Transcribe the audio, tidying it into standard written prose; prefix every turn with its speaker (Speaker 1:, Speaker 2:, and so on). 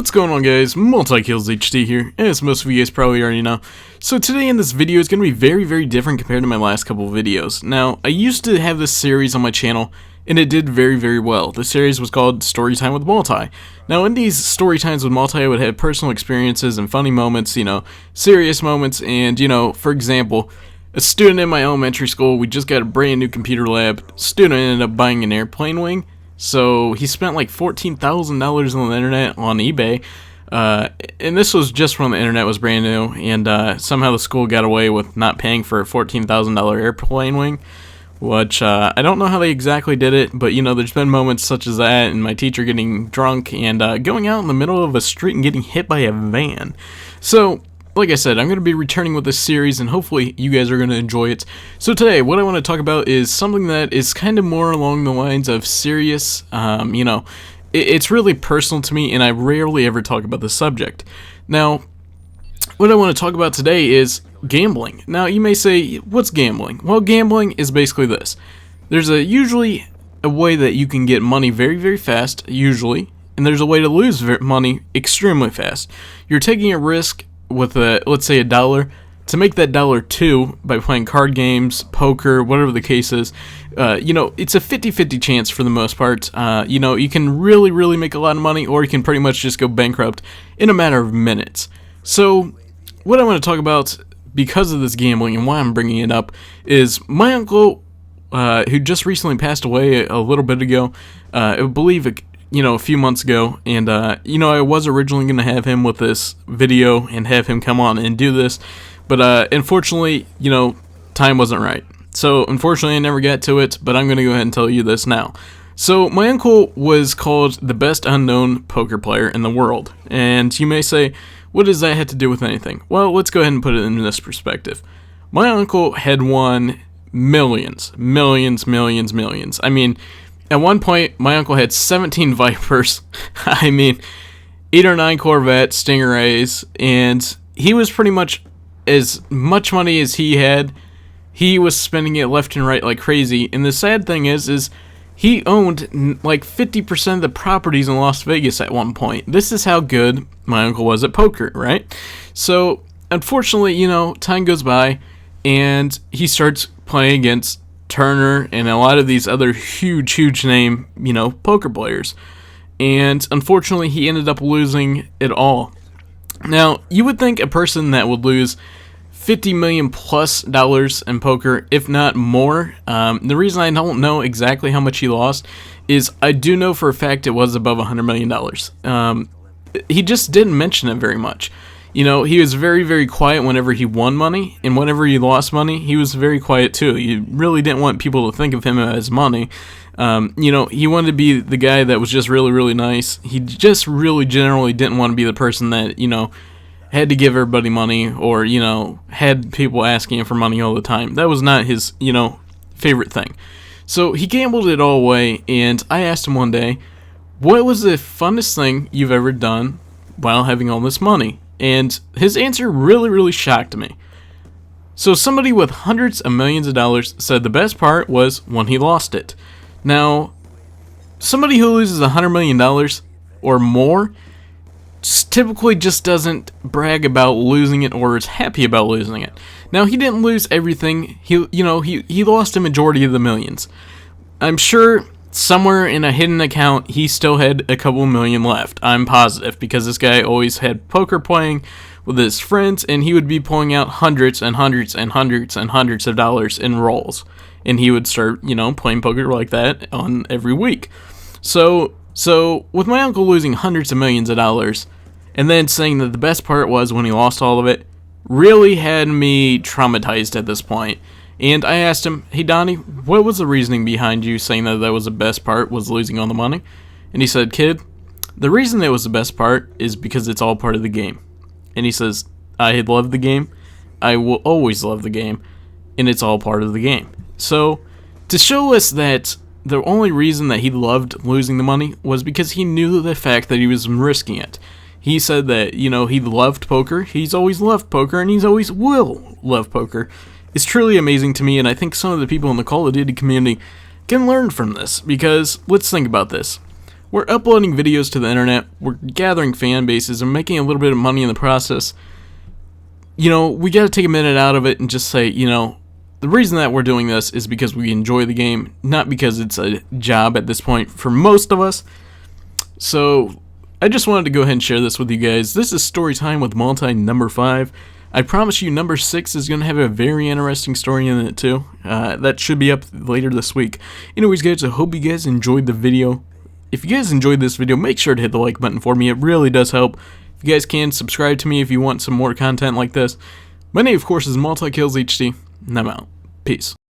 Speaker 1: What's going on, guys? MultiKillsHD here, as most of you guys probably already know. So today in this video is going to be very different compared to my last couple of videos. Now, I used to have this series on my channel, and it did very well. The series was called Storytime with Multi. Now, in these Storytimes with Multi, I would have personal experiences and funny moments, serious moments, and, for example, a student in my elementary school, we just got a brand new computer lab. Student ended up buying an airplane wing. So he spent like $14,000 on the internet on eBay, and this was just when the internet was brand new, and somehow the school got away with not paying for a $14,000 airplane wing, which I don't know how they exactly did it, but there's been moments such as that, and my teacher getting drunk and going out in the middle of a street and getting hit by a van. So, like I said, I'm going to be returning with this series, and hopefully you guys are going to enjoy it. So today, what I want to talk about is something that is kind of more along the lines of serious, it's really personal to me, and I rarely ever talk about this subject. Now, what I want to talk about today is gambling. Now, you may say, what's gambling? Well, gambling is basically this. There's usually a way that you can get money very fast, usually, and there's a way to lose money extremely fast. You're taking a risk with let's say $1 to make that $2 by playing card games, poker, whatever the case is. It's a 50-50 chance for the most part. You can really make a lot of money, or you can pretty much just go bankrupt in a matter of minutes. So what I want to talk about because of this gambling and why I'm bringing it up is my uncle, who just recently passed away a little bit ago, I believe a few months ago, and I was originally going to have him with this video and have him come on and do this, but unfortunately, time wasn't right. So unfortunately I never got to it, but I'm going to go ahead and tell you this now. So my uncle was called the best unknown poker player in the world, and you may say, what does that have to do with anything? Well, let's go ahead and put it in this perspective. My uncle had won millions. I mean, at one point, my uncle had 17 Vipers, 8 or 9 Corvettes, Stingrays, and he was pretty much, as much money as he had, he was spending it left and right like crazy. And the sad thing is he owned like 50% of the properties in Las Vegas at one point. This is how good my uncle was at poker, right? So, unfortunately, time goes by, and he starts playing against Turner and a lot of these other huge name, poker players. And unfortunately, he ended up losing it all. Now, you would think a person that would lose $50 million plus in poker, if not more. The reason I don't know exactly how much he lost is I do know for a fact it was above $100 million. He just didn't mention it very much. He was very quiet whenever he won money, and whenever he lost money, he was very quiet too. You really didn't want people to think of him as money. He wanted to be the guy that was just really nice. He just really generally didn't want to be the person that, had to give everybody money, or, had people asking him for money all the time. That was not his, favorite thing. So he gambled it all away, and I asked him one day, what was the funnest thing you've ever done while having all this money? And his answer really shocked me. So somebody with hundreds of millions of dollars said the best part was when he lost it. Now, somebody who loses $100 million or more typically just doesn't brag about losing it or is happy about losing it. Now, he didn't lose everything. He lost a majority of the millions. I'm sure somewhere in a hidden account, he still had a couple million left. I'm positive, because this guy always had poker playing with his friends, and he would be pulling out hundreds of dollars in rolls. And he would start, playing poker like that on every week. So with my uncle losing hundreds of millions of dollars, and then saying that the best part was when he lost all of it, really had me traumatized at this point. And I asked him, hey Donnie, what was the reasoning behind you saying that was the best part, was losing all the money? And he said, kid, the reason it was the best part is because it's all part of the game. And he says, I love the game, I will always love the game, and it's all part of the game. So, to show us that the only reason that he loved losing the money was because he knew the fact that he was risking it. He said that, he loved poker, he's always loved poker, and he's always will love poker. It's truly amazing to me, and I think some of the people in the Call of Duty community can learn from this, because let's think about this. We're uploading videos to the internet, we're gathering fan bases, and making a little bit of money in the process. You know, we gotta take a minute out of it and just say, you know, the reason that we're doing this is because we enjoy the game, not because it's a job at this point for most of us. So, I just wanted to go ahead and share this with you guys. This is story time with Multi number 5. I promise you number 6 is going to have a very interesting story in it too. That should be up later this week. Anyways guys, I hope you guys enjoyed the video. If you guys enjoyed this video, make sure to hit the like button for me. It really does help. If you guys can, subscribe to me if you want some more content like this. My name, of course, is MultiKillsHD, and I'm out. Peace.